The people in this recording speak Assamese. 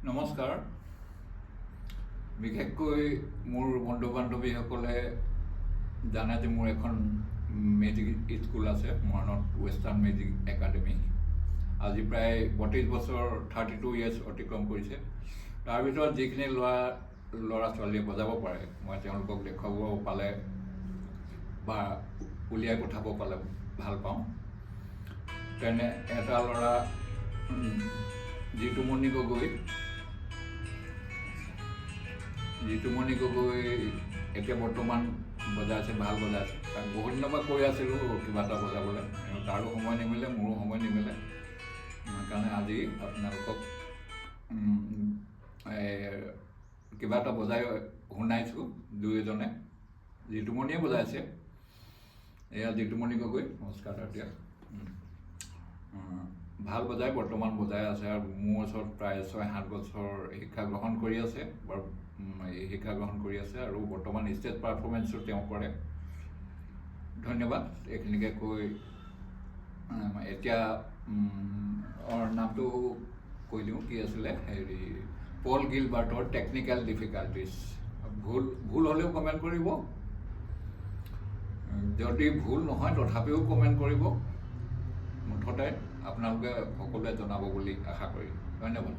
নমস্কাৰ। বিশেষকৈ মোৰ বন্ধু বান্ধৱীসকলে জানে যে মোৰ এখন মেজিক স্কুল আছে, মৰাণত ৱেষ্টাৰ্ণ মেজিক একাডেমি। আজি প্ৰায় 32 বছৰ 32 ইয়াৰ্ছ অতিক্ৰম কৰিছে। তাৰ ভিতৰত যিখিনি ল'ৰা ছোৱালীয়ে বজাব পাৰে, মই তেওঁলোকক দেখুৱাব পালে বা উলিয়াই পঠাব পালে ভাল পাওঁ। তেনে এটা ল'ৰা জিতুমণি গগৈ এতিয়া বৰ্তমান বজাইছে, ভাল বজাইছে। তাক বহুত দিনৰ পৰা কৈ আছিলোঁ কিবা এটা বজাবলৈ, তাৰো সময় নিমিলে, মোৰো সময় নিমিলে। সেইকাৰণে আজি আপোনালোকক কিবা এটা বজাই শুনাইছোঁ। দুই এজনে জিতুমণিয়ে বজাইছে। এয়া জিতুমণি গগৈ, নমস্কাৰ এতিয়া। ভাল বজাই, বৰ্তমান বজাই আছে আৰু মোৰ ওচৰত প্ৰায় 6-7 বছৰ শিক্ষা গ্ৰহণ কৰি আছে আৰু বৰ্তমান ষ্টেজ পাৰফৰ্মেঞ্চো তেওঁ কৰে। ধন্যবাদ। এইখিনিকে কৈ এতিয়া নামটো কৈ দিওঁ, কি আছিলে, পল গিলবাৰ্টৰ টেকনিকেল ডিফিকাল্টিজ। ভুল হ'লেও কমেণ্ট কৰিব, যদি ভুল নহয় তথাপিও কমেণ্ট কৰিব। মুঠতে আপোনালোকে সকলোৱে জনাব বুলি আশা কৰি ধন্যবাদ।